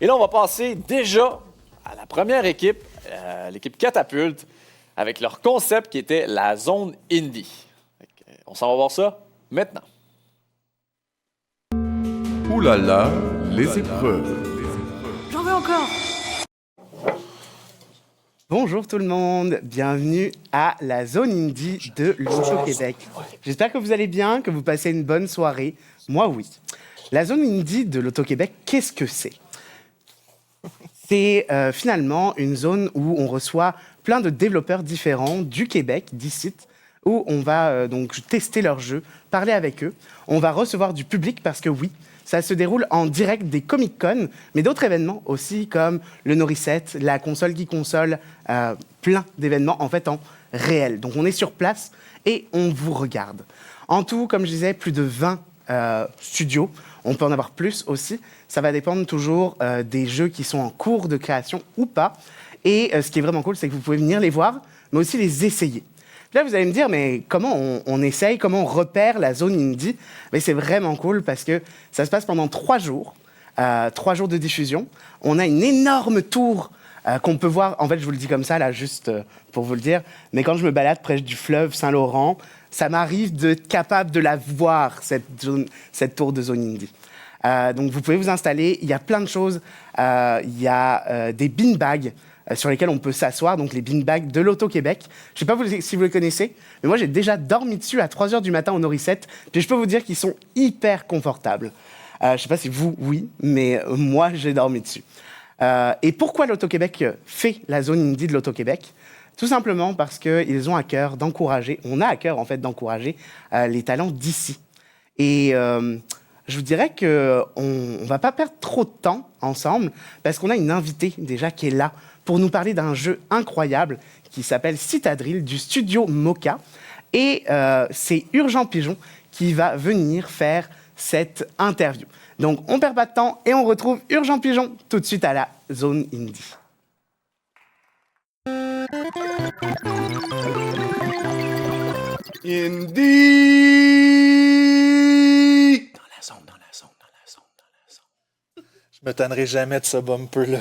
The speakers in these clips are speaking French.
Et là, on va passer déjà à la première équipe, l'équipe Catapulte, avec leur concept qui était la zone indie. On s'en va voir ça maintenant. Ouh là là, les épreuves. J'en veux encore. Bonjour tout le monde, bienvenue à la zone indie de l'Auto-Québec. J'espère que vous allez bien, que vous passez une bonne soirée. Moi, oui. La zone indie de l'Auto-Québec, qu'est-ce que c'est? C'est finalement une zone où on reçoit plein de développeurs différents du Québec, d'ici, où on va donc tester leurs jeux, parler avec eux. On va recevoir du public parce que oui, ça se déroule en direct des Comic-Con, mais d'autres événements aussi, comme le Norisset, la console qui console, plein d'événements en fait en réel. Donc on est sur place et on vous regarde. En tout, comme je disais, plus de 20 studios. On peut en avoir plus aussi. Ça va dépendre toujours des jeux qui sont en cours de création ou pas. Et ce qui est vraiment cool, c'est que vous pouvez venir les voir, mais aussi les essayer. Là, vous allez me dire, mais comment on essaye, comment on repère la zone indie? Mais c'est vraiment cool parce que ça se passe pendant 3 jours, 3 jours de diffusion. On a une énorme tour qu'on peut voir. En fait, je vous le dis comme ça, là, juste pour vous le dire. Mais quand je me balade près du fleuve Saint-Laurent, ça m'arrive d'être capable de la voir, cette tour de zone indie. Donc, vous pouvez vous installer. Il y a plein de choses. Il y a des beanbags sur lesquels on peut s'asseoir, donc les beanbags de l'Auto-Québec. Je ne sais pas si vous les connaissez, mais moi, j'ai déjà dormi dessus à 3 h du matin au Norisset, puis je peux vous dire qu'ils sont hyper confortables. Je ne sais pas si vous, oui, mais moi, j'ai dormi dessus. Et pourquoi l'Auto-Québec fait la zone indie de l'Auto-Québec? Tout simplement parce qu'ils ont à cœur d'encourager, on a à cœur, en fait, d'encourager les talents d'ici. Et je vous dirais qu'on ne va pas perdre trop de temps ensemble, parce qu'on a une invitée déjà qui est là pour nous parler d'un jeu incroyable qui s'appelle Citadril du studio Mocha. Et c'est Urgent Pigeon qui va venir faire cette interview. Donc, on ne perd pas de temps et on retrouve Urgent Pigeon tout de suite à la zone indie. Indie! Dans la zone. Je me tannerai jamais de ce bumper-là.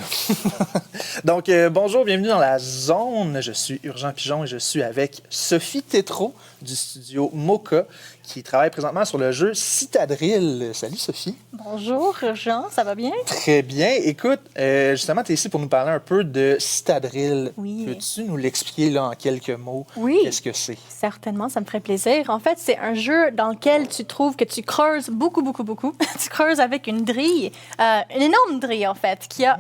Donc, bonjour, bienvenue dans la zone. Je suis Urgent Pigeon et je suis avec Sophie Tétrault du studio Mocha qui travaille présentement sur le jeu Citadril. Salut Sophie. Bonjour, Urgent, ça va bien? Très bien. Écoute, justement, tu es ici pour nous parler un peu de Citadril. Oui. Peux-tu nous l'expliquer là, en quelques mots? Oui. Qu'est-ce que c'est? Certainement, ça me ferait plaisir. En fait, c'est un jeu dans lequel tu trouves que tu creuses beaucoup. Tu creuses avec une drille, une énorme drille, en fait, qui a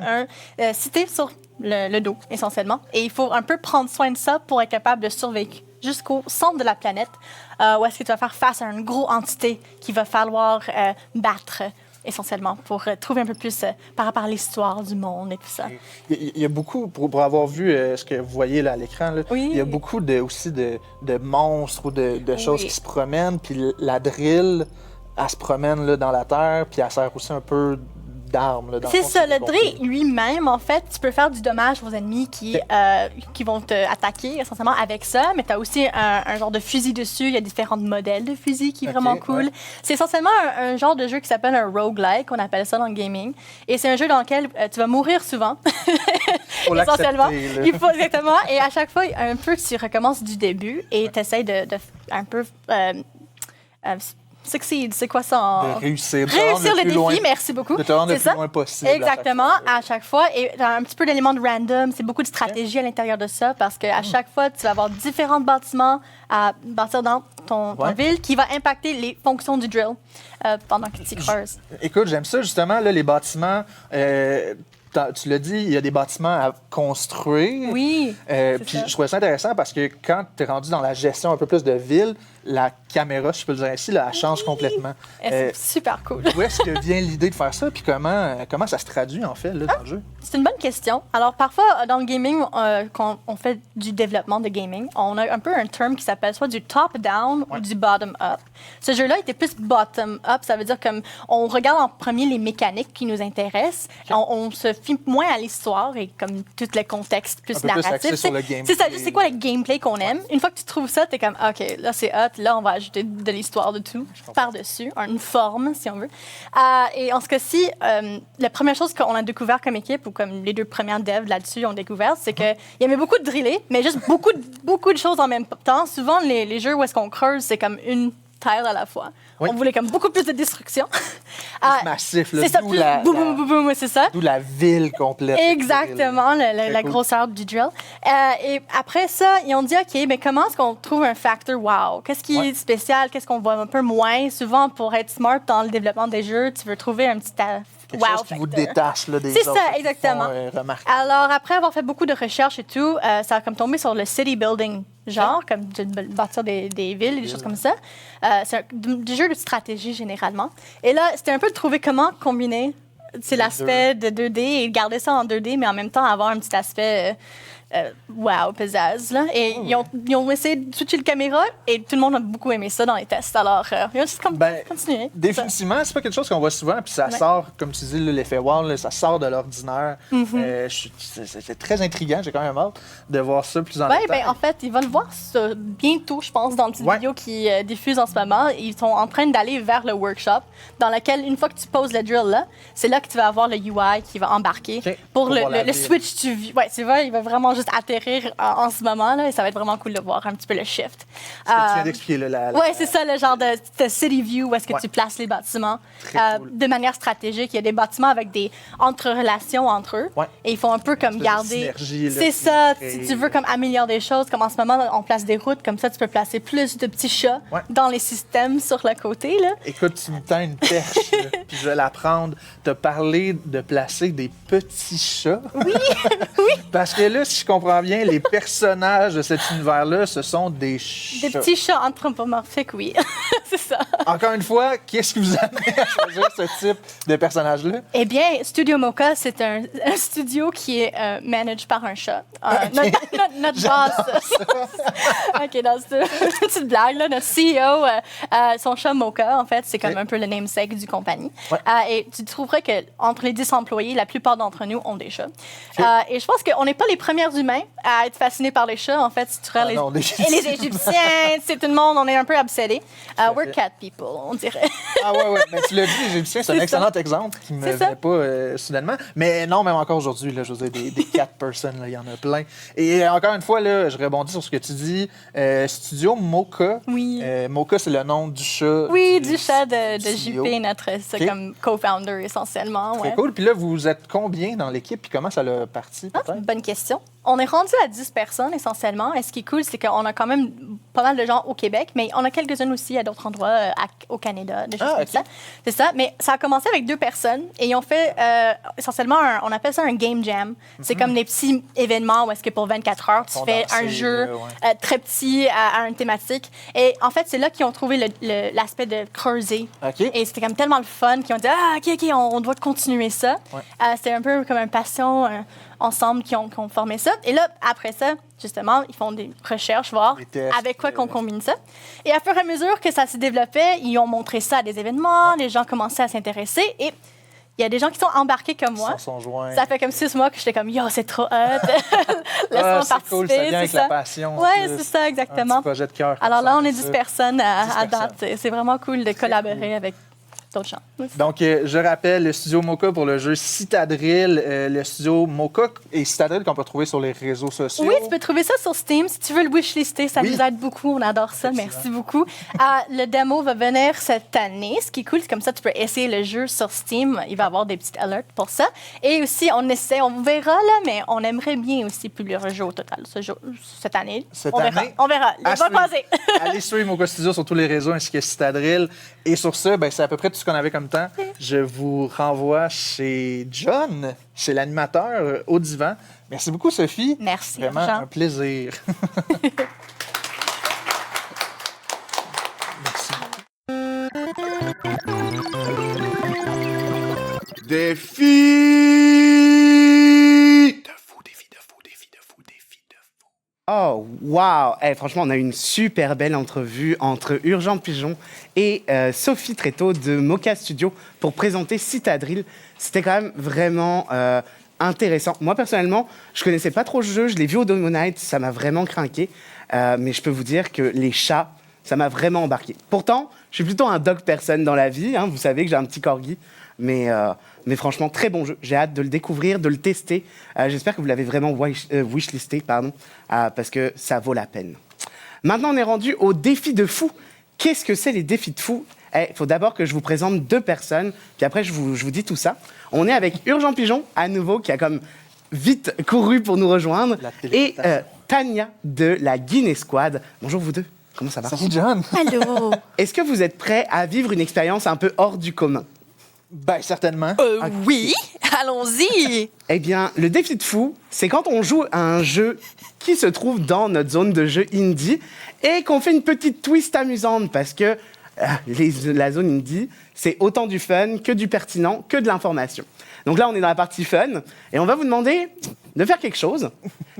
un cité sur le dos, essentiellement. Et il faut un peu prendre soin de ça pour être capable de survivre jusqu'au centre de la planète, où est-ce que tu vas faire face à une grosse entité qu'il va falloir battre, essentiellement, pour trouver un peu plus par rapport à l'histoire du monde et tout ça. Il y a beaucoup, pour avoir vu ce que vous voyez là, à l'écran, là, Oui. il y a beaucoup aussi de monstres ou de choses qui se promènent. Puis la drill, elle se promène là, dans la terre, puis elle sert aussi un peu d'armes. Là, dans C'est le fond, ça, si j'ai le drill compris. lui-même, en fait, tu peux faire du dommage aux ennemis qui vont te attaquer essentiellement avec ça, mais tu as aussi un genre de fusil dessus. Il y a différents modèles de fusils qui est vraiment cool. Ouais. C'est essentiellement un genre de jeu qui s'appelle un roguelike, on appelle ça dans le gaming. Et c'est un jeu dans lequel tu vas mourir souvent. Faut Essentiellement. l'accepter, là. Il faut exactement. Et à chaque fois, un peu, tu recommences du début et tu essaies de un peu succeed. C'est quoi ça en... De réussir, de te Réussir rendre le plus défi, loin, merci beaucoup. de te rendre le C'est plus loin possible. Exactement, à chaque fois. à chaque fois. Et t'as un petit peu d'éléments de random. C'est beaucoup de stratégie à l'intérieur de ça parce qu'à chaque fois, tu vas avoir différents bâtiments à bâtir dans ton ville qui va impacter les fonctions du drill pendant que tu creuses. Écoute, j'aime ça justement, là, les bâtiments. Tu l'as dit, il y a des bâtiments à construire. Oui. Puis je trouvais ça intéressant parce que quand tu es rendu dans la gestion un peu plus de ville, la caméra, si je peux le dire ainsi, là, elle change complètement. C'est super cool. Où est-ce que vient l'idée de faire ça? Puis comment ça se traduit, en fait, là, dans le jeu? C'est une bonne question. Alors, parfois, dans le gaming, quand on fait du développement de gaming, on a un peu un terme qui s'appelle soit du top-down ou du bottom-up. Ce jeu-là était plus bottom-up. Ça veut dire comme on regarde en premier les mécaniques qui nous intéressent. On se fie moins à l'histoire et comme tout le contexte plus Un peu plus narratif. axé sur le gameplay. C'est ça, c'est quoi le gameplay qu'on aime. Une fois que tu trouves ça, t'es comme, OK, là, c'est hot. puis là, on va ajouter de l'histoire de tout par-dessus, une forme, si on veut. Et en ce cas-ci, la première chose qu'on a découvert comme équipe, ou comme les 2 premières devs là-dessus ont découvert, c'est qu'il y avait beaucoup de drillés, mais juste beaucoup de choses en même temps. Souvent, les jeux où est-ce qu'on creuse, c'est comme une tile à la fois. Oui. On voulait comme beaucoup plus de destruction. Plus massif, là. C'est ça, plus boum, boum, boum, boum, c'est ça. D'où la ville complète. Exactement, la cool. grosseur du drill. Et après ça, ils ont dit, OK, mais comment est-ce qu'on trouve un facteur wow? Qu'est-ce qui est spécial? Qu'est-ce qu'on voit un peu moins? Souvent, pour être smart dans le développement des jeux, tu veux trouver un petit Quelque wow chose qui vous factor. détache là, des C'est autres. ça, qui exactement. font, remarquer. Alors, après avoir fait beaucoup de recherches et tout, ça a comme tombé sur le city building, genre, comme de bâtir des villes et des choses comme ça. C'est des jeux de stratégie, généralement. Et là, c'était un peu de trouver comment combiner l'aspect de 2D et garder ça en 2D, mais en même temps avoir un petit aspect wow, pizzazz. Là. Et ils ont essayé de switcher le caméra et tout le monde a beaucoup aimé ça dans les tests. Alors, ils ont juste continué. Définitivement, c'est pas quelque chose qu'on voit souvent, puis ça sort, comme tu dis, l'effet wow, là, ça sort de l'ordinaire. C'est très intriguant, j'ai quand même hâte de voir ça plus en Oui, détail. en fait, ils vont le voir ça bientôt, je pense, dans le petit Ouais. vidéo qui diffuse en ce moment. Ils sont en train d'aller vers le workshop, dans lequel, une fois que tu poses le drill là, c'est là que tu vas avoir le UI qui va embarquer OK. pour voir la le ville. switch du vue. Oui, c'est vrai, il va vraiment juste atterrir en ce moment là, et ça va être vraiment cool de voir un petit peu le shift. Ce que tu viens d'expliquer, là, Oui, c'est ça, le genre de city view où est-ce que Ouais. tu places les bâtiments Très cool. de manière stratégique. Il y a des bâtiments avec des entre-relations entre eux. Ouais. Et ils font un peu comme espèce de garder... synergie, là, C'est qui ça, crée- si tu veux comme améliorer des choses, comme en ce moment, on place des routes, comme ça, tu peux placer plus de petits chats Ouais. dans les systèmes sur le côté, là. Écoute, tu me tends une perche, là, puis je vais la prendre. Tu as parlé de placer des petits chats. Oui, oui. Parce que là, si je comprends bien, les personnages de cet univers-là, ce sont des chats. Des petits chats anthropomorphiques, oui. C'est ça. Encore une fois, qu'est-ce qui vous a amené à choisir ce type de personnage-là? Eh bien, Studio Mocha, c'est un studio qui est managé par un chat. Notre boss. OK, non, c'est une petite blague. Là. Notre CEO, son chat Mocha, en fait, c'est comme OK. un peu le namesake du compagnie. Ouais. Et tu trouverais qu'entre les 10 employés, la plupart d'entre nous ont des chats. Et je pense qu'on n'est pas les premiers humains à être fascinés par les chats. En fait, si tu regardes non, et les Égyptiens, c'est tout le monde, on est un peu obsédés. We're fait. cat people, on dirait. Ah ouais, mais tu l'as dit, les Égyptiens, c'est un C'est excellent exemple qui me C'est ça. venait pas soudainement. Mais non, même encore aujourd'hui, là, je veux dire, des 4 personnes, là, il y en a plein. Et encore une fois, là, je rebondis sur ce que tu dis. Studio Mocha. Oui. Mocha, c'est le nom du chat. Oui, du chat de studio. JP, notre c'est OK. comme co-founder essentiellement. Très Ouais. cool. Puis là, vous êtes combien dans l'équipe? Puis comment ça l'a parti, Ah, peut-être? bonne question. On est rendu à 10 personnes essentiellement. Et ce qui est cool, c'est qu'on a quand même pas mal de gens au Québec, mais on a quelques-unes aussi à d'autres endroits, au Canada, des choses Ah, comme OK. ça. C'est ça. Mais ça a commencé avec 2 personnes et ils ont fait essentiellement, on appelle ça un game jam. C'est comme des petits événements où est-ce que pour 24 heures, tu Font fais danser, un jeu là, ouais. très petit à une thématique. Et en fait, c'est là qu'ils ont trouvé l'aspect de creuser. OK. Et c'était comme tellement le fun qu'ils ont dit « Ah, OK, on doit continuer ça. Ouais. C'était un peu comme une passion ensemble qui ont formé ça. Et là, après ça, justement, ils font des recherches, voir Des tests, avec quoi qu'on combine ça. Et à fur et à mesure que ça se développait, ils ont montré ça à des événements, les gens commençaient à s'intéresser et il y a des gens qui sont embarqués comme moi. Ils sont joints. Ça fait comme 6 mois que j'étais comme « Yo, c'est trop hot! Laisse-moi c'est participer! cool, ça vient c'est avec ça. la passion. Ouais, plus. c'est ça, Un exactement. petit projet de cœur. Alors là, on est ça. 10 personnes 10 à date. personnes. C'est vraiment cool de collaborer avec d'autres gens. Donc, je rappelle, le studio Mocha pour le jeu Citadril, le studio Mocha et Citadril qu'on peut trouver sur les réseaux sociaux. Oui, tu peux trouver ça sur Steam. Si tu veux le wishlister, ça Oui. nous aide beaucoup. On adore ça. Merci beaucoup. Le démo va venir cette année. Ce qui est cool, c'est comme ça, tu peux essayer le jeu sur Steam. Il va y avoir des petites alerts pour ça. Et aussi, on verra là, mais on aimerait bien aussi publier un jeu au total cette année. Cette on verra. année? On verra. À Les va suivre. croiser. Allez suivre Mocha Studio sur tous les réseaux ainsi que Citadril. Et sur ce, ben, c'est à peu près tout ce qu'on avait comme temps. Je vous renvoie chez John, chez l'animateur au divan. Merci beaucoup, Sophie. Merci, Vraiment Jean. un plaisir. Défi. Oh, wow! Franchement, on a eu une super belle entrevue entre Urgent Pigeon et Sophie Tréteau de Mocha Studio pour présenter Citadril. C'était quand même vraiment intéressant. Moi, personnellement, je connaissais pas trop le jeu. Je l'ai vu au Domo Night. Ça m'a vraiment craqué. Mais je peux vous dire que les chats, ça m'a vraiment embarqué. Pourtant, je suis plutôt un dog person dans la vie. Vous savez que j'ai un petit corgi. Mais franchement, très bon jeu. J'ai hâte de le découvrir, de le tester. J'espère que vous l'avez vraiment wishlisté, parce que ça vaut la peine. Maintenant, on est rendu au défi de fou. Qu'est-ce que c'est les défis de fou? Il faut d'abord que je vous présente 2 personnes, puis après, je vous dis tout ça. On est avec Urgent Pigeon, à nouveau, qui a comme vite couru pour nous rejoindre, et Tania de la Guinée Squad. Bonjour vous deux, comment ça va? Salut John. Allô? Est-ce que vous êtes prêts à vivre une expérience un peu hors du commun? Ben, certainement. Oui, allons-y. Eh bien, le défi de fou, c'est quand on joue à un jeu qui se trouve dans notre zone de jeu indie et qu'on fait une petite twist amusante parce que la zone indie, c'est autant du fun que du pertinent, que de l'information. Donc là, on est dans la partie fun et on va vous demander de faire quelque chose.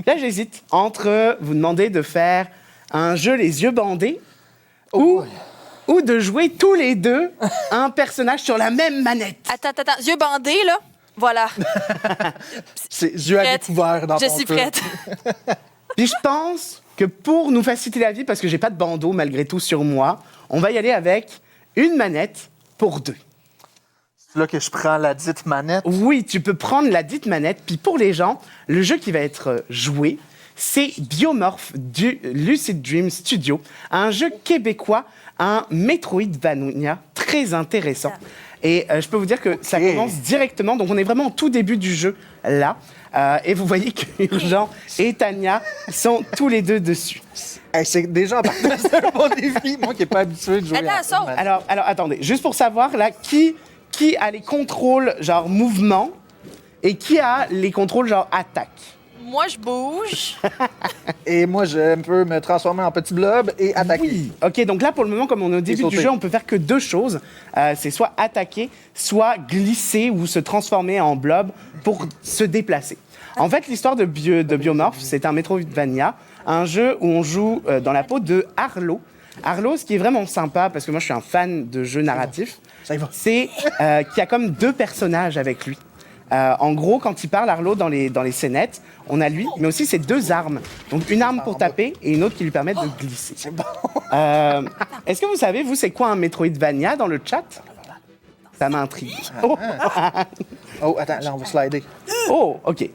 Là, j'hésite entre vous demander de faire un jeu les yeux bandés ou de jouer tous les deux un personnage sur la même manette. Attends, yeux bandés, là. Voilà, C'est yeux à prête. découvert dans Je ton suis cas. prête. Puis je pense que pour nous faciliter la vie, parce que j'ai pas de bandeau malgré tout sur moi, on va y aller avec une manette pour 2. C'est là que je prends la dite manette. Oui, tu peux prendre la dite manette. Puis pour les gens, le jeu qui va être joué, c'est Biomorph du Lucid Dream Studio, un jeu québécois, un Metroidvania très intéressant. Et je peux vous dire que ça commence directement, donc on est vraiment au tout début du jeu là. Et vous voyez que Urgent et Tania sont tous les deux dessus. Hey, c'est déjà en partant c'est un bon défi, moi qui n'ai pas habitué de jouer Attends, à saute. manette. Alors attendez, juste pour savoir là, qui a les contrôles genre mouvement et qui a les contrôles genre attaque. Moi, je bouge. Et moi, je peux me transformer en petit blob et attaquer. Oui. Ok, donc là, pour le moment, comme on est au début du sauter. jeu, on peut faire que 2 choses. C'est soit attaquer, soit glisser ou se transformer en blob pour se déplacer. En fait, l'histoire de Biomorph, c'est un Metroidvania, un jeu où on joue dans la peau de Arlo. Arlo, ce qui est vraiment sympa, parce que moi, je suis un fan de jeux narratifs, Ça y va. c'est qu'il y a comme 2 personnages avec lui. En gros, quand il parle, Arlo, dans les scénettes, on a lui, mais aussi ses 2 armes. Donc, une arme pour taper et une autre qui lui permet de glisser. Est-ce que vous savez, vous, c'est quoi un Metroidvania dans le chat? Ça m'intrigue. Oh, attends, là, on va slider. Oh, OK.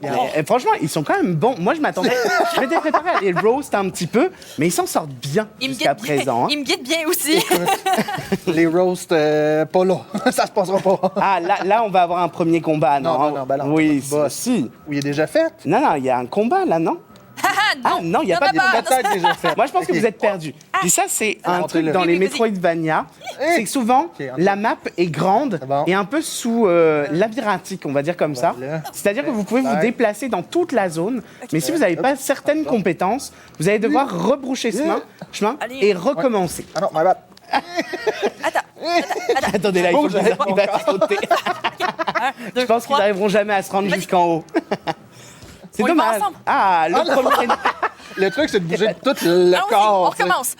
Franchement, ils sont quand même bons. Moi, je m'étais préparé à les roast un petit peu, mais ils s'en sortent bien Il me jusqu'à guette bien. présent. Il me guette bien aussi. Les roasts, pas là. Ça se passera pas. Ah, là, on va avoir un premier combat, non? Non, ben non, Oui, boss. si. Oui, il est déjà fait. Non, il y a un combat, là, non? Ah non, il n'y a pas de non, Peut-être déjà fait. Moi, je pense que vous êtes perdus. Puis ça, c'est un truc Montrez-le. dans les Oui, vas-y. Metroidvania. C'est que souvent, la map est grande C'est bon. et un peu sous labyrinthique, on va dire comme ça. Voilà. C'est-à-dire que vous pouvez vous Ouais. déplacer dans toute la zone, mais si vous n'avez pas certaines compétences, vous allez devoir rebroucher chemin Allez. et recommencer. Ah non, my bad. Attendez, là, il faut que Bouge. il va sauter. Je pense qu'ils n'arriveront jamais à se rendre jusqu'en haut. C'est On y va dommage. ensemble. Ah, le premier... Le truc, c'est de bouger tout le Allons-y, corps. on tu sais. recommence.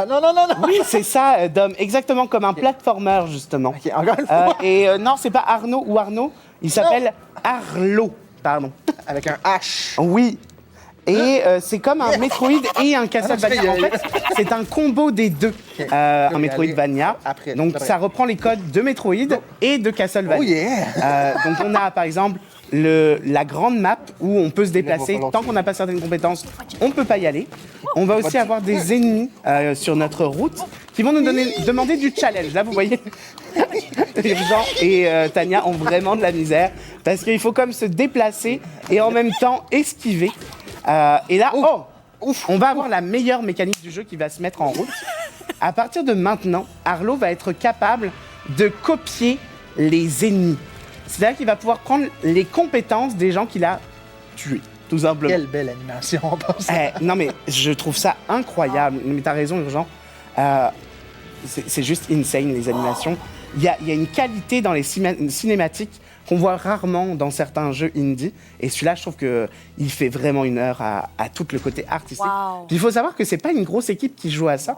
Non. Oui, c'est ça, Dom. Exactement comme un platformer, justement. OK, encore une fois. Non, c'est pas Arnaud ou Arnaud. Il s'appelle Arlo. Pardon. Avec un H. Oui. Et c'est comme un Metroid et un Castlevania. En fait, c'est un combo des deux, un Metroidvania. Après, Donc, après. ça reprend les codes de Metroid et de Castlevania. Oh yeah! Donc, on a, par exemple, la grande map où on peut se déplacer. falloir Tant qu'on n'a pas certaines compétences, on ne peut pas y aller. On va aussi avoir des ennemis sur notre route qui vont nous demander du challenge. Là, vous voyez, Jean et Tania ont vraiment de la misère parce qu'il faut comme se déplacer et en même temps esquiver. Et là, on va avoir la meilleure mécanique du jeu qui va se mettre en route. À partir de maintenant, Arlo va être capable de copier les ennemis. C'est-à-dire qu'il va pouvoir prendre les compétences des gens qu'il a tués, tout simplement. Quelle belle animation, on pense. Non, mais je trouve ça incroyable. Mais t'as raison, Urgent. C'est juste insane, les animations. Il y a une qualité dans les cinématiques qu'on voit rarement dans certains jeux indie. Et celui-là, je trouve qu'il fait vraiment une heure à tout le côté artistique. Wow. Puis il faut savoir que c'est pas une grosse équipe qui joue à ça,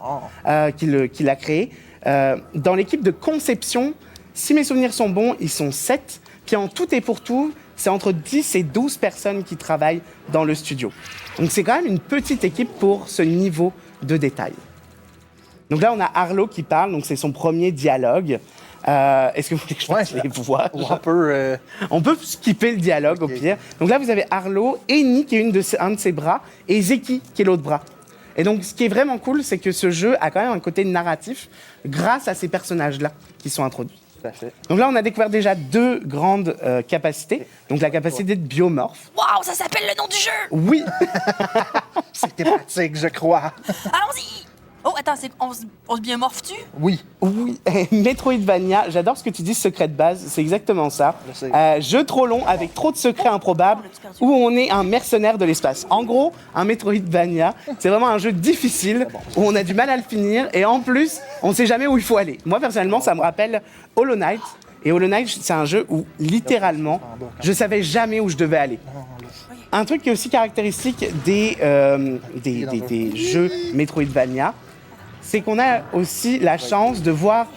qui l'a créé. Dans l'équipe de conception, si mes souvenirs sont bons, ils sont 7. Puis en tout et pour tout, c'est entre 10 et 12 personnes qui travaillent dans le studio. Donc c'est quand même une petite équipe pour ce niveau de détail. Donc là, on a Arlo qui parle, donc c'est son premier dialogue. Est-ce que vous voulez que je fasse les voix? On peut skipper le dialogue au pire. Donc là, vous avez Arlo, Eni qui est un de ses bras, et Zeki qui est l'autre bras. Et donc, ce qui est vraiment cool, c'est que ce jeu a quand même un côté narratif grâce à ces personnages-là qui sont introduits. Tout à fait. Donc là, on a découvert déjà 2 grandes capacités. Donc la capacité de biomorphe. Waouh, ça s'appelle le nom du jeu! Oui, C'est thématique, je crois. Allons-y! Oh, attends, on se biomorphe-tu? Oui. oui. Metroidvania, j'adore ce que tu dis, secret de base, c'est exactement ça. Je sais. Jeu trop long avec trop de secrets improbables où on est un mercenaire de l'espace. En gros, un Metroidvania, c'est vraiment un jeu difficile où on a du mal à le finir et en plus, on ne sait jamais où il faut aller. Moi, personnellement, ça me rappelle Hollow Knight. Et Hollow Knight, c'est un jeu où, littéralement, je savais jamais où je devais aller. Un truc qui est aussi caractéristique des jeux Metroidvania, c'est qu'on a aussi la chance de voir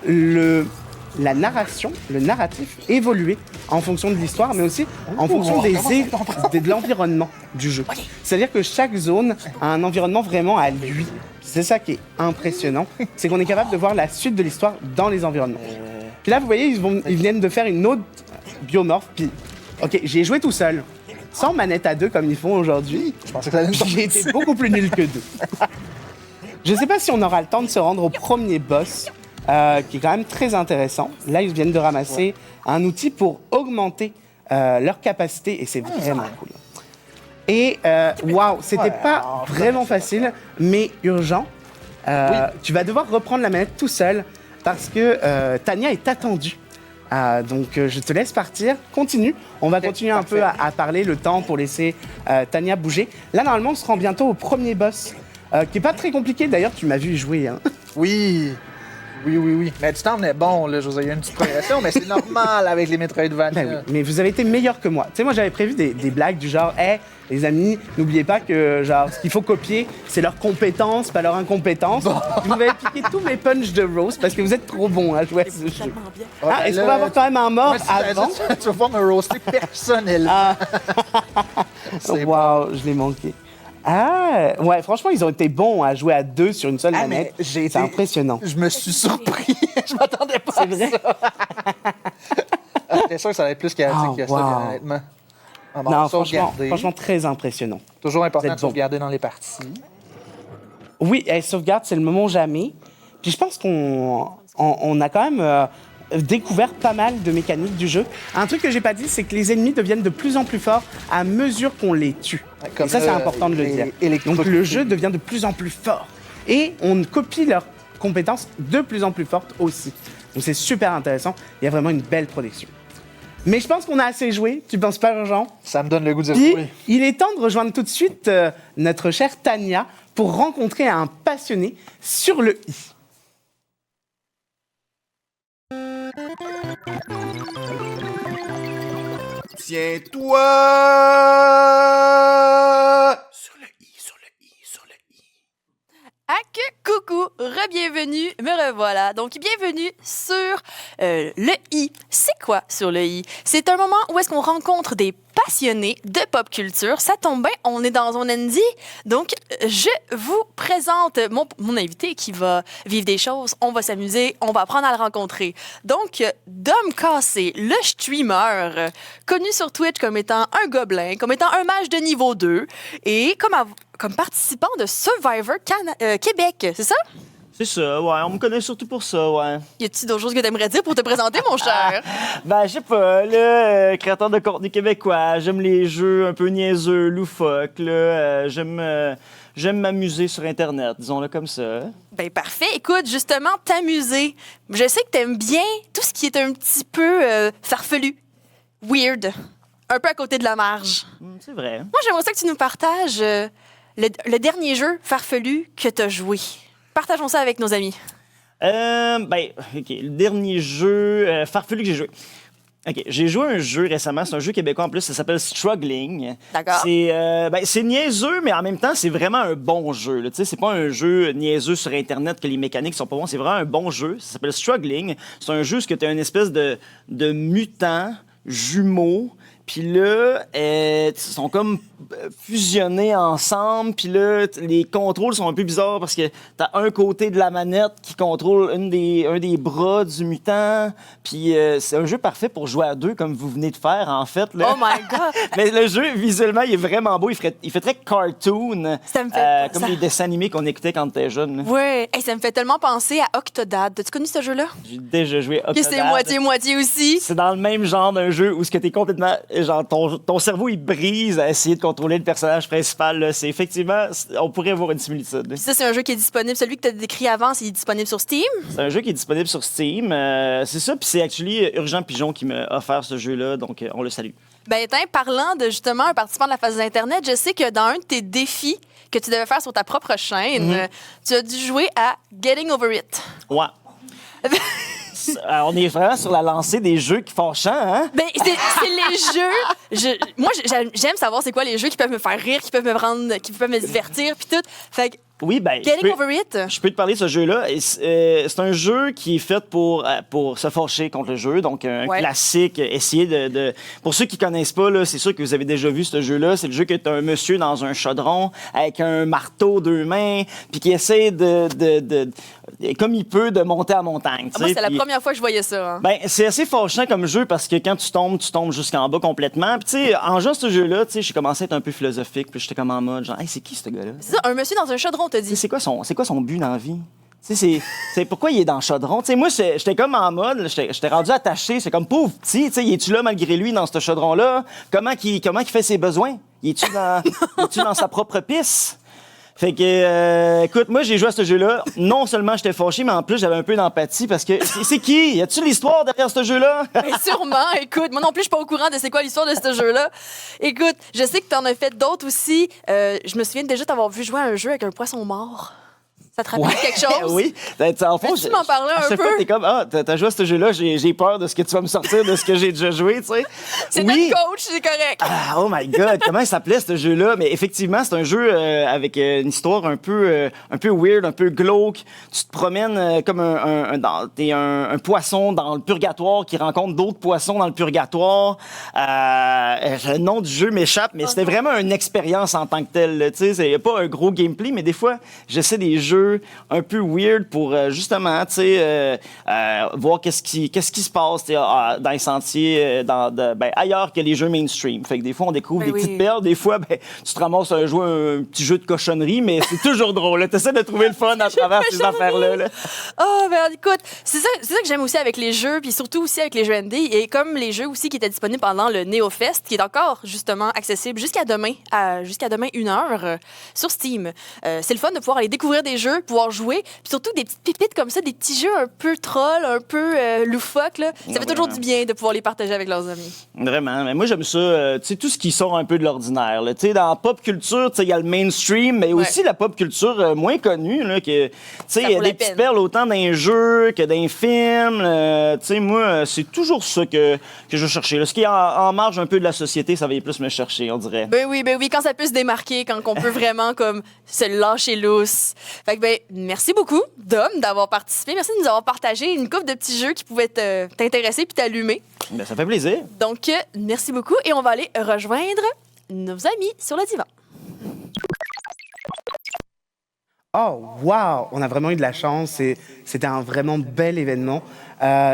la narration, le narratif évoluer en fonction de l'histoire, mais aussi en fonction de l'environnement du jeu. C'est-à-dire que chaque zone a un environnement vraiment à lui. C'est ça qui est impressionnant, c'est qu'on est capable de voir la suite de l'histoire dans les environnements. Puis là, vous voyez, ils viennent de faire une autre biomorphe. Puis, ok, j'ai joué tout seul, sans manette à 2 comme ils font aujourd'hui. Je pensais que ça allait me J'ai été beaucoup plus nul que 2. Je ne sais pas si on aura le temps de se rendre au premier boss, qui est quand même très intéressant. Là, ils viennent de ramasser un outil pour augmenter leur capacité, et c'est vraiment cool. Et waouh, c'était pas vraiment facile, mais urgent. Tu vas devoir reprendre la manette tout seul, parce que Tania est attendue. Donc je te laisse partir, continue. On va continuer un peu à parler, le temps pour laisser Tania bouger. Là, normalement, on se rend bientôt au premier boss, qui est pas très compliqué. D'ailleurs, tu m'as vu y jouer. Hein. Oui. Mais du temps venait bon, là, José. Il y a une petite progression, mais c'est normal avec les Metroidvania. Ben oui, mais vous avez été meilleur que moi. Tu sais, moi, j'avais prévu des blagues du genre, hey, les amis, n'oubliez pas que genre, ce qu'il faut copier, c'est leurs compétences, pas leur incompétence. Vous m'avez piqué tous mes punchs de Rose parce que vous êtes trop bons à jouer à ce jeu. Ah, est-ce qu'on va avoir quand même un mort avant? Tu vas pouvoir me roaster personnellement. Wow, je l'ai manqué. Ah, ouais, franchement, ils ont été bons à jouer à 2 sur une seule manette. C'est impressionnant. Je me suis surpris. Je m'attendais pas à ça. J'étais sûr que ça allait être plus chaotique que ça, honnêtement. Non, franchement, très impressionnant. Toujours important de sauvegarder dans les parties. Oui, sauvegarde, c'est le moment ou jamais. Puis je pense qu'on a quand même découvert pas mal de mécaniques du jeu. Un truc que j'ai pas dit, c'est que les ennemis deviennent de plus en plus forts à mesure qu'on les tue. Et ça, c'est important de le dire. Donc le jeu devient de plus en plus fort. Et on copie leurs compétences de plus en plus fortes aussi. Donc c'est super intéressant. Il y a vraiment une belle production. Mais je pense qu'on a assez joué. Tu penses pas, Jean? Ça me donne le goût de Puis, jouer. il est temps de rejoindre tout de suite notre chère Tania pour rencontrer un passionné sur le i. Tiens-toi sur le i, sur le i, sur le i. Coucou, re-bienvenue, me revoilà. Donc, bienvenue sur le i. C'est quoi sur le i? C'est un moment où est-ce qu'on rencontre des passionnés de pop culture. Ça tombe bien, on est dans un indie. Donc, je vous présente mon invité qui va vivre des choses. On va s'amuser, on va apprendre à le rencontrer. Donc, Dom Cassé, le streamer, connu sur Twitch comme étant un gobelin, comme étant un mage de niveau 2 et comme participant de Survivor Québec, c'est ça? C'est ça, ouais. On me connaît surtout pour ça, ouais. Y a-t-il d'autres choses que t'aimerais dire pour te présenter, mon cher? Ben, je sais pas, là, créateur de contenu québécois, j'aime les jeux un peu niaiseux, loufoques, là, j'aime m'amuser sur Internet, disons-le comme ça. Ben parfait. Écoute, justement, t'amuser. Je sais que t'aimes bien tout ce qui est un petit peu farfelu, weird, un peu à côté de la marge. C'est vrai. Moi, j'aimerais ça que tu nous partages le dernier jeu farfelu que t'as joué. Partageons ça avec nos amis. Ben, OK, le dernier jeu farfelu que j'ai joué. OK, j'ai joué un jeu récemment, c'est un jeu québécois en plus, ça s'appelle Struggling. D'accord. C'est niaiseux, mais en même temps, c'est vraiment un bon jeu. Tu sais, c'est pas un jeu niaiseux sur Internet que les mécaniques sont pas bons, c'est vraiment un bon jeu. Ça s'appelle Struggling. C'est un jeu où tu as une espèce de mutant jumeau, Puis là, ils sont comme fusionnés ensemble. Puis là, les contrôles sont un peu bizarres parce que t'as un côté de la manette qui contrôle un des bras du mutant. Puis c'est un jeu parfait pour jouer à deux, comme vous venez de faire, en fait. Là. Oh my God! Mais le jeu, visuellement, il est vraiment beau. Il fait très cartoon. Ça me fait... Comme les dessins animés qu'on écoutait quand t'étais jeune. Là. Ouais, hey, ça me fait tellement penser à Octodad. T'as-tu connu ce jeu-là? J'ai déjà joué Que c'est moitié-moitié aussi. C'est dans le même genre d'un jeu où ce que t'es complètement... Genre, ton cerveau, il brise à essayer de contrôler le personnage principal. Là. C'est effectivement... On pourrait avoir une similitude. Puis ça, c'est un jeu qui est disponible. Celui que t'as décrit avant, c'est disponible sur Steam. C'est un jeu qui est disponible sur Steam. C'est ça, puis c'est actually Urgent Pigeon qui m'a offert ce jeu-là, donc on le salue. Ben, parlant de justement un participant de la phase d'Internet, je sais que dans un de tes défis que tu devais faire sur ta propre chaîne, tu as dû jouer à Getting Over It. Ouais. On est vraiment sur la lancée des jeux qui font chant, hein? Ben, c'est les jeux. Moi, j'aime savoir c'est quoi les jeux qui peuvent me faire rire, qui peuvent me rendre, qui peuvent me divertir, puis tout. Fait que Oui, ben. Getting Over It. Je peux te parler de ce jeu-là. C'est un jeu qui est fait pour se fâcher contre le jeu. Donc, un classique. Essayer de. Pour ceux qui connaissent pas, là, c'est sûr que vous avez déjà vu ce jeu-là. C'est le jeu que tu as un monsieur dans un chaudron avec un marteau deux mains, puis qui essaie comme il peut, de monter à montagne. Moi, c'est la première fois que je voyais ça. Hein. Ben, c'est assez fâchant comme jeu parce que quand tu tombes jusqu'en bas complètement. Puis, tu sais, en jouant à ce jeu-là, tu sais, j'ai commencé à être un peu philosophique. Puis, j'étais comme en mode, genre, hey, c'est qui ce gars-là? C'est ça, un monsieur dans un chaudron, t'as dit. C'est quoi son but dans la vie? C'est pourquoi il est dans le chaudron. T'sais, moi, j'étais comme en mode, j'étais rendu attaché. C'est comme pauvre petit. Il est-tu là malgré lui dans ce chaudron-là? Comment qu'il fait ses besoins? Il est-tu dans sa propre piste? Fait que, écoute, moi, j'ai joué à ce jeu-là. Non seulement j'étais fâché, mais en plus, j'avais un peu d'empathie parce que c'est qui? Y a-tu l'histoire derrière ce jeu-là? Ben, sûrement. Écoute, moi non plus, je suis pas au courant de c'est quoi l'histoire de ce jeu-là. Écoute, je sais que t'en as fait d'autres aussi. Je me souviens déjà t'avoir vu jouer à un jeu avec un poisson mort. Ça te rappelle quelque chose? Oui. En fond, tu m'en parlais un peu? T'es comme, t'as joué à ce jeu-là, j'ai peur de ce que tu vas me sortir de ce que j'ai déjà joué, tu sais. C'est notre coach, c'est correct. Ah, oh my God, comment il s'appelait ce jeu-là? Mais effectivement, c'est un jeu avec une histoire un peu weird, un peu glauque. Tu te promènes comme t'es un poisson dans le purgatoire qui rencontre d'autres poissons dans le purgatoire. Le nom du jeu m'échappe, mais c'était vraiment une expérience en tant que telle. Tu sais, c'est pas un gros gameplay, mais des fois, j'essaie des jeux un peu weird pour justement, tu sais, voir qu'est-ce qui se passe dans les sentiers, ailleurs que les jeux mainstream. Fait que des fois, on découvre des petites perles. Des fois, tu te ramasses à jouer un petit jeu de cochonnerie, mais c'est toujours drôle. Tu essaies de trouver le fun à travers ces affaires-là. Là. Oh, ben écoute, c'est ça que j'aime aussi avec les jeux, puis surtout aussi avec les jeux indés, et comme les jeux aussi qui étaient disponibles pendant le NeoFest, qui est encore justement accessible jusqu'à demain 1h sur Steam. C'est le fun de pouvoir aller découvrir des jeux, pouvoir jouer, puis surtout des petites pépites comme ça, des petits jeux un peu trolls, un peu loufoques. Là. Ça fait toujours du bien de pouvoir les partager avec leurs amis. Vraiment. Mais moi, j'aime ça, tu sais, tout ce qui sort un peu de l'ordinaire. Tu sais, dans la pop culture, tu sais, il y a le mainstream, mais aussi la pop culture moins connue. Là, que, tu sais, il y a des petites perles autant dans les jeux que dans les films. Tu sais, moi, c'est toujours ça que je veux chercher. Là. Ce qui est en marge un peu de la société, ça va plus me chercher, on dirait. Ben oui, quand ça peut se démarquer, quand on peut vraiment comme se lâcher lousse. Fait que merci beaucoup, Dom, d'avoir participé. Merci de nous avoir partagé une couple de petits jeux qui pouvaient t'intéresser puis t'allumer. Ben, ça fait plaisir. Donc, merci beaucoup et on va aller rejoindre nos amis sur le divan. Oh, wow! On a vraiment eu de la chance et c'était un vraiment bel événement.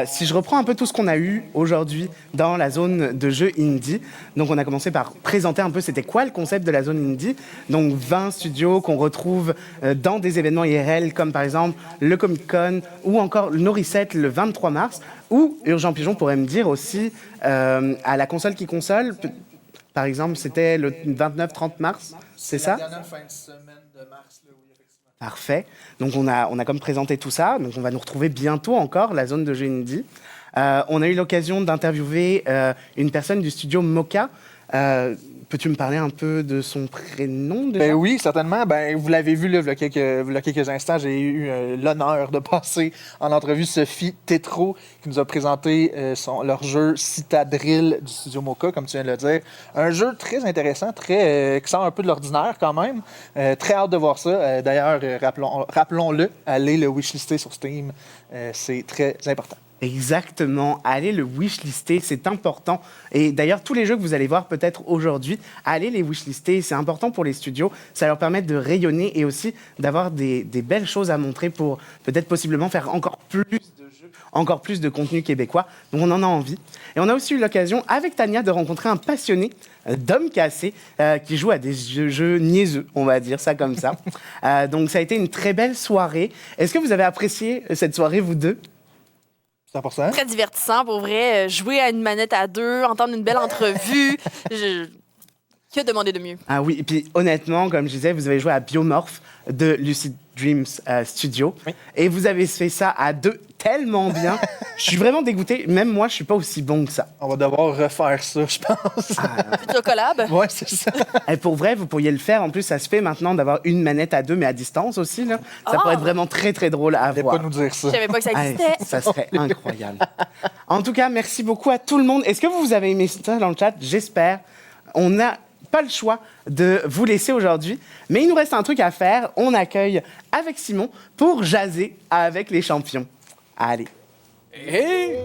Si je reprends un peu tout ce qu'on a eu aujourd'hui dans la zone de jeux indie, donc on a commencé par présenter un peu c'était quoi le concept de la zone indie. Donc 20 studios qu'on retrouve dans des événements IRL comme par exemple le Comic-Con ou encore le Norisset le 23 mars ou Urgent Pigeon pourrait me dire aussi à la console qui console. Par exemple, c'était le 29-30 mars, c'est ça? La dernière fin de semaine de mars, là, oui, effectivement. Parfait. Donc, on a comme présenté tout ça. Donc, on va nous retrouver bientôt encore, la zone de jeux indie. On a eu l'occasion d'interviewer une personne du studio Mocha. Peux-tu me parler un peu de son prénom déjà? Ben oui, certainement. Ben, vous l'avez vu là, il y a quelques instants, j'ai eu l'honneur de passer en entrevue Sophie Tétrault qui nous a présenté leur jeu Citadrille du studio Mocha, comme tu viens de le dire. Un jeu très intéressant, qui sort un peu de l'ordinaire quand même. Très hâte de voir ça. D'ailleurs, rappelons-le, allez le wishlister sur Steam. C'est très important. Exactement. Allez le wishlister, c'est important. Et d'ailleurs, tous les jeux que vous allez voir peut-être aujourd'hui, allez les wishlister. C'est important pour les studios. Ça leur permet de rayonner et aussi d'avoir des belles choses à montrer pour peut-être possiblement faire encore plus de jeux, encore plus de contenu québécois. Donc on en a envie. Et on a aussi eu l'occasion, avec Tania, de rencontrer un passionné d'hommes cassés qui joue à des jeux niaiseux, on va dire ça comme ça. Donc ça a été une très belle soirée. Est-ce que vous avez apprécié cette soirée, vous deux? 100%. Très divertissant, pour vrai. Jouer à une manette à deux, entendre une belle entrevue. Que demander de mieux? Ah oui, et puis honnêtement, comme je disais, vous avez joué à Biomorph de Lucid Dreams Studio. Oui. Et vous avez fait ça à deux tellement bien. Je suis vraiment dégoûté. Même moi, je suis pas aussi bon que ça. On va devoir refaire ça, je pense. Futur collab? Ouais, c'est ça. Et pour vrai, vous pourriez le faire. En plus, ça se fait maintenant d'avoir une manette à deux, mais à distance aussi. Là. Ça pourrait être vraiment très, très drôle à Fallait voir. pas nous dire ça. Je savais pas que ça existait. Ça serait incroyable. En tout cas, merci beaucoup à tout le monde. Est-ce que vous avez aimé ça dans le chat? J'espère. On n'a pas le choix de vous laisser aujourd'hui, mais il nous reste un truc à faire. On accueille avec Simon pour jaser avec les champions. Allez. Hey!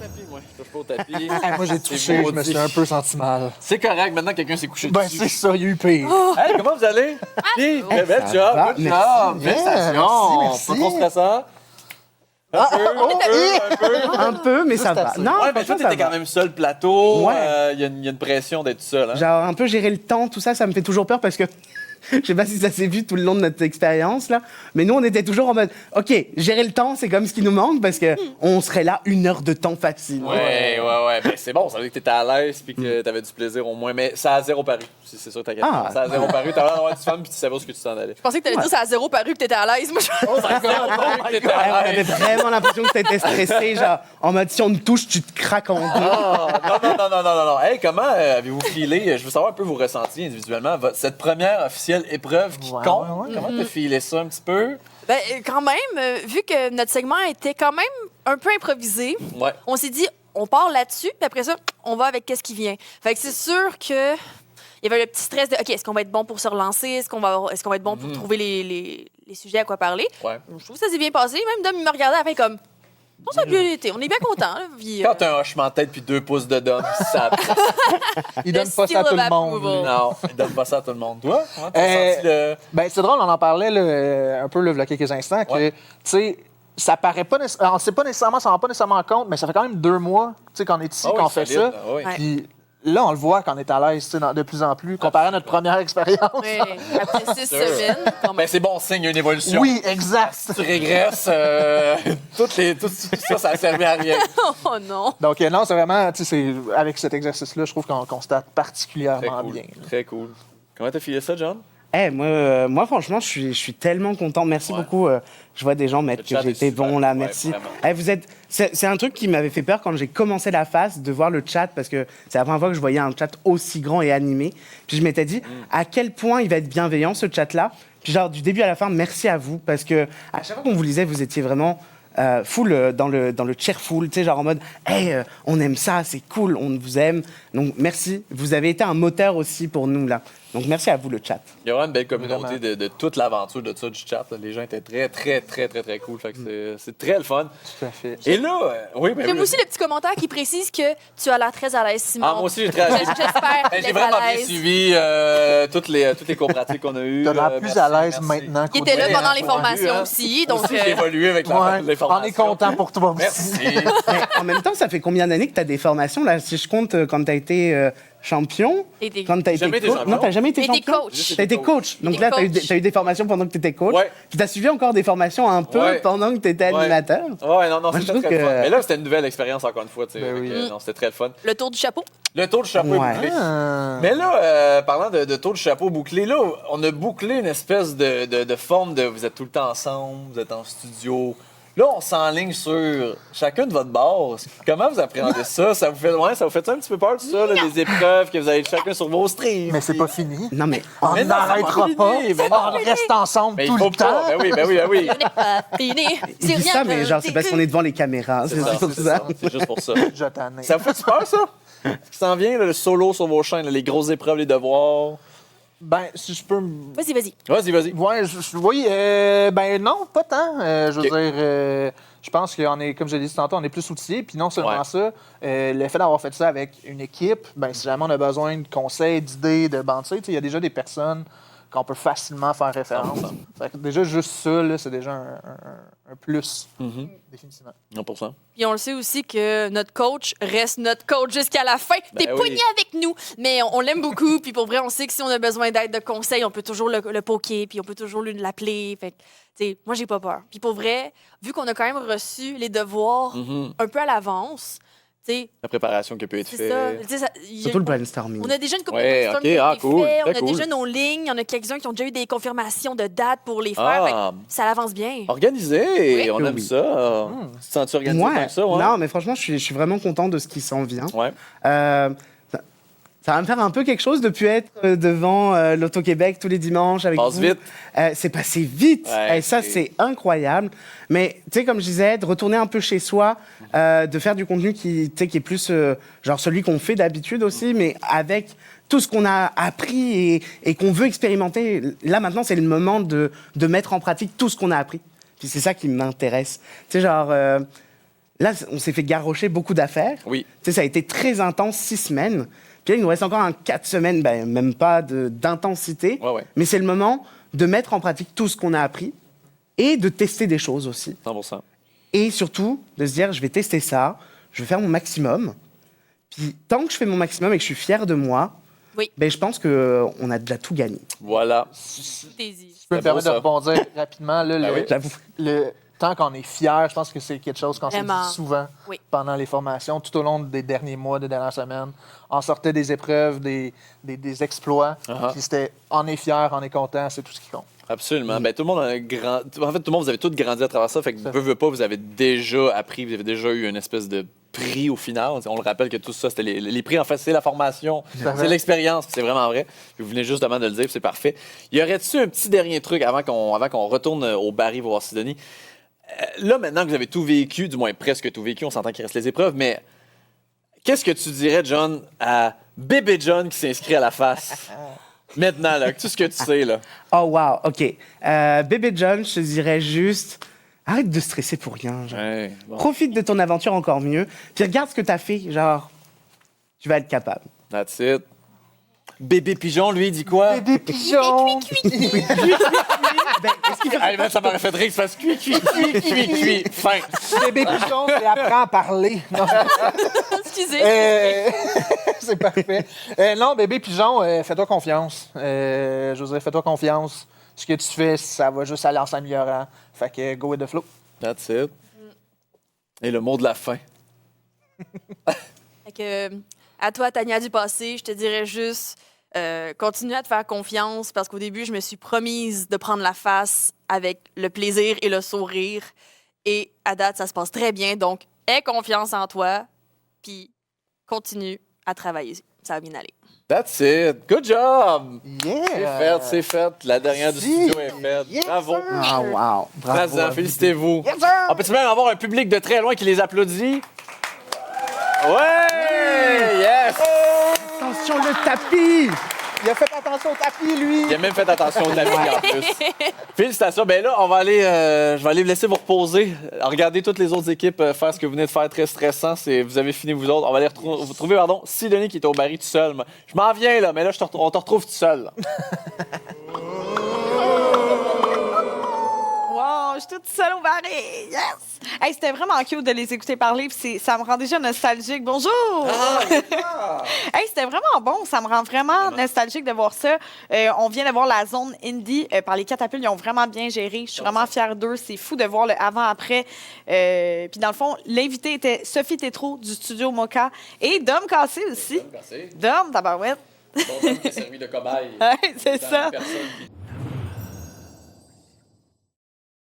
Tapis, moi. Je touche pas au tapis. Moi, j'ai touché, je me suis un peu senti mal. C'est correct, maintenant quelqu'un s'est couché Ben, dessus. c'est ça, il y a eu pire. Hey, comment vous allez? Hey, bel Ça job, va, good merci. job. Félicitations. Merci. Pas trop stressant? Un peu. Un peu, mais ça va. Non, Ouais, mais toi, franchement, ça t'étais va. quand même seul plateau. Ouais. Il y a une pression d'être seul. Hein? Genre, un peu gérer le temps, tout ça, ça me fait toujours peur parce que je sais pas si ça s'est vu tout le long de notre expérience, là, mais nous, on était toujours en mode, OK, gérer le temps, c'est comme ce qui nous manque parce que on serait là 1 heure de temps facile. Ouais. Ben, c'est bon, ça veut dire que t'étais à l'aise puis que t'avais du plaisir au moins. Mais ça a zéro paru. C'est ça ta question. Ah. Ça a zéro paru. T'as l'air d'avoir du fun puis tu savais où ce que tu t'en allais. Je pensais que t'allais dire ça à zéro paru que t'étais à l'aise. Moi, je... Oh, ça a zéro paru que t'étais Ouais, à on avait l'aise. vraiment l'impression que t'étais stressé, genre, en mode, si on te touche, tu te craques en deux. Ah, non. Hey, comment avez-vous filé? Je veux savoir un peu vos ressentis individuellement. Cette première officielle épreuve qui compte. Comment t'as filé ça un petit peu? Ben, quand même, vu que notre segment était quand même un peu improvisé, Ouais. on s'est dit, on part là-dessus, puis après ça, on va avec qu'est-ce qui vient. Fait que c'est sûr que il y avait le petit stress de, OK, est-ce qu'on va être bon pour se relancer? Est-ce qu'on va être bon pour trouver les sujets à quoi parler? Ouais. Je trouve que ça s'est bien passé. Même Dom, il me regardait à la fin comme, bon, ça a bien été. On est bien contents. Quand t'as un hochement de tête puis 2 pouces de dom, ça. Il donne pas ça à tout le monde. lui. Non, il donne pas ça à tout le monde. Toi, comment t'as senti le. Ben, c'est drôle, on en parlait là, un peu là, il y a quelques instants, que, tu sais, ça paraît pas nécessairement, on sait pas nécessairement, ça rend pas nécessairement compte, mais ça fait quand même 2 mois, tu sais, qu'on est ici, Ah oui, qu'on fait solide, ça. ah oui. Puis là, on le voit qu'on est à l'aise, tu sais, de plus en plus, comparé à notre première expérience. Oui, après 6 Sûr. semaines. quand même. Ben, c'est bon signe, il y a une évolution. Oui, exact. Tu régresses, tout ça, ça a servi à rien. Oh non. Donc, non, c'est vraiment, tu sais, avec cet exercice-là, je trouve qu'on constate particulièrement Très cool. bien. Très cool. Comment t'as filé ça, John? Moi, franchement, je suis tellement content. Merci Ouais. beaucoup. Je vois des gens mettre Le que chat j'ai est été super. bon là. Ouais, Merci. vraiment. C'est un truc qui m'avait fait peur quand j'ai commencé la phase de voir le chat parce que c'est la première fois que je voyais un chat aussi grand et animé. Puis je m'étais dit à quel point il va être bienveillant ce chat-là. Puis genre du début à la fin, merci à vous parce que à chaque fois qu'on vous lisait, vous étiez vraiment full dans le cheerful, tu sais, genre en mode hey, on aime ça, c'est cool, on vous aime. Donc merci. Vous avez été un moteur aussi pour nous là. Donc merci à vous le chat. Il y a vraiment une belle communauté de toute l'aventure de ça, du chat. Là. Les gens étaient très cool. Fait que c'est très le fun. Tout à fait. Et là, oui, ben J'aime oui. aussi le petit commentaire qui précise que tu as l'air très à l'aise, Simon. Ah, moi aussi, j'ai très J'espère Ben, qu'il j'ai est vraiment à bien l'aise. suivi toutes les cours pratiques qu'on a eues. T'as l'air plus Merci, à l'aise merci. maintenant Il était là Ouais, pendant hein, les ouais, formations hein. aussi. Donc, Aussi, j'ai évolué avec Ouais, les on formations. est content pour toi aussi. Merci. Mais en même temps, ça fait combien d'années que tu as des formations là? Si je compte quand tu as été champion, Et des- quand tu as été Jamais été coach. champion. Non, tu jamais été Et des champion. coachs. Tu as été coach. Donc Et là, des coachs. tu as eu des formations pendant que tu étais coach. Ouais. Puis tu as suivi encore des formations un peu Ouais. pendant que tu étais Ouais. animateur. Ouais, non, Moi, je c'était trouve très que- fun. Mais là, c'était une nouvelle expérience, encore une fois. Tu sais, Ben fait oui. que, non, c'était très le fun. le tour du chapeau. Le tour de chapeau Ouais. est bouclé. Ah. Mais là, parlant de tour de chapeau bouclé, là, on a bouclé une espèce de forme de vous êtes tout le temps ensemble, vous êtes en studio. Là, on s'enligne sur chacun de votre bord. Comment vous appréhendez ça? Ça vous fait un petit peu peur, tout ça, là, les épreuves que vous avez chacun sur vos streams? Mais c'est pas fini. Non, mais On Mais non, n'arrêtera c'est pas. pas fini, mais non. On reste ensemble Mais tout il faut le temps. pas. Ben oui. Ce n'est pas fini. il dit ça, mais genre, c'est parce qu'on est devant les caméras. C'est pour ça. C'est juste pour ça. Je t'en ai. Ça vous fait peur, ça? Ce qui s'en vient, là, le solo sur vos chaînes, là, les grosses épreuves, les devoirs. Ben, si je peux Vas-y, vas-y. Vas-y. Ouais, oui, ben non, pas tant. Je veux Ok. dire, je pense qu'on est, comme je l'ai dit tantôt, on est plus outillés. Puis non seulement Ouais. ça, le fait d'avoir fait ça avec une équipe, ben si jamais on a besoin de conseils, d'idées, de bandes, tu sais, il y a déjà des personnes qu'on peut facilement faire référence. 100%. Fait que déjà, juste ça, là, c'est déjà un plus, Mhm. définitivement. 100%. Puis on le sait aussi que notre coach reste notre coach jusqu'à la fin. T'es oui. poigné avec nous, mais on l'aime beaucoup. Puis pour vrai, on sait que si on a besoin d'aide, de conseils, on peut toujours le poker, puis on peut toujours l'appeler. Fait que, tu sais, moi, j'ai pas peur. Puis pour vrai, vu qu'on a quand même reçu les devoirs Mhm. un peu à l'avance, tu sais, La préparation qui peut être c'est ça. faite. Tu sais, il y a- Surtout le brainstorming. On a déjà une couple Ouais, de brainstorm ok, qui a ah, été cool, fait, on très a cool. déjà nos lignes, il y en a quelques-uns qui ont déjà eu des confirmations de dates pour les faire. Fait que Ah, ça avance bien. organisé, Oui. on aime Oui. ça. Tu te sens-tu organisé Moi, comme ça? Ouais. non, mais franchement, je suis vraiment content de ce qui s'en vient. Ouais. Ça va me faire un peu quelque chose de pu être devant l'Auto-Québec tous les dimanches avec Passe vous. vite. C'est passé vite. Ouais, Et ça, c'est- c'est incroyable. Mais tu sais, comme je disais, de retourner un peu chez soi, de faire du contenu qui, tu sais, qui est plus genre celui qu'on fait d'habitude aussi, mais avec tout ce qu'on a appris et qu'on veut expérimenter. Là, maintenant, c'est le moment de mettre en pratique tout ce qu'on a appris. Puis c'est ça qui m'intéresse. Tu sais, genre... là, on s'est fait garrocher beaucoup d'affaires. Oui. Tu sais, ça a été très intense, 6 semaines. Puis là, il nous reste encore 4 semaines, ben, même pas d'intensité. Ouais. Mais c'est le moment de mettre en pratique tout ce qu'on a appris et de tester des choses aussi. 100%. Et surtout, de se dire, je vais tester ça, je vais faire mon maximum. Puis tant que je fais mon maximum et que je suis fier de moi, Oui. ben, je pense qu'on a déjà tout gagné. Voilà. T'hésites. Je peux me beau, permettre de ça. rebondir rapidement. Là, Ah oui. J'avoue. Tant qu'on est fier, je pense que c'est quelque chose qu'on s'est Vraiment. dit souvent Oui. pendant les formations, tout au long des derniers mois, des dernières semaines. On sortait des épreuves, des exploits. Uh-huh. Puis c'était on est fier, on est content, c'est tout ce qui compte. Absolument. Ben, tout le monde a En fait, tout le monde, vous avez tous grandi à travers ça. Fait que veux pas, vous avez déjà appris, vous avez déjà eu une espèce de prix au final. On le rappelle que tout ça, c'était les prix, en fait, c'est la formation, c'est l'expérience, c'est vraiment vrai. Puis vous venez justement de le dire, puis c'est parfait. Y aurait-tu un petit dernier truc avant qu'on retourne au Barry voir Sidonie? Là, maintenant que vous avez tout vécu, du moins presque tout vécu, on s'entend qu'il reste les épreuves, mais qu'est-ce que tu dirais, John, à bébé John qui s'inscrit à la face? Maintenant, là, tout ce que tu sais, là. Oh, wow, OK. Bébé John, je te dirais juste, arrête de stresser pour rien. Genre. Ouais, bon, Profite de ton aventure encore mieux. Puis regarde ce que t'as fait, genre, tu vas être capable. that's it. Bébé pigeon, lui, il dit quoi? Des pigeons! Ben, est-ce qu'il fait- Ah, ben, ça m'aurait fait rire que ça fasse cuit. Fin. Bébé pigeon, c'est apprends à parler. Non, Excusez. c'est parfait. Non, bébé pigeon, fais-toi confiance. José, fais-toi confiance. Ce que tu fais, ça va juste aller en s'améliorant. Fait que go with the flow. That's it. Et le mot de la fin. Fait que, à toi, Tania du passé, je te dirais juste continue à te faire confiance parce qu'au début, je me suis promise de prendre la face avec le plaisir et le sourire. Et à date, ça se passe très bien. Donc, aie confiance en toi, puis continue à travailler. Ça va bien aller. That's it. Good job. Yeah! C'est fait. La dernière du Merci. studio est faite. Yes, Bravo. sir. Ah, wow. Bravo. Bravo. Félicitez-vous. Yes, sir! On peut-tu même avoir un public de très loin qui les applaudit? Ouais! Yes! Attention, le tapis! Il a fait attention au tapis, lui! Il a même fait attention au tapis en plus. Félicitations. Ben là, je vais aller vous laisser vous reposer. Regardez toutes les autres équipes faire ce que vous venez de faire, très stressant. Vous avez fini vous autres. On va aller vous trouver, Sidonie qui était au Barry tout seul. Je m'en viens là, mais là, on te retrouve tout seul. Wow, je suis toute seule au barré. Yes! Hey, c'était vraiment cute de les écouter parler. Puis ça me rend déjà nostalgique. Bonjour! Hey, c'était vraiment bon. Ça me rend vraiment nostalgique de voir ça. On vient de voir la zone indie par les catapultes. Ils ont vraiment bien géré. Je suis vraiment fière d'eux. C'est fou de voir le avant-après. Puis dans le fond, l'invité était Sophie Tétrault du studio Moka et Dom Cassé aussi. Dom, tabarouette. Servi de cobaye. Ouais, c'est ça.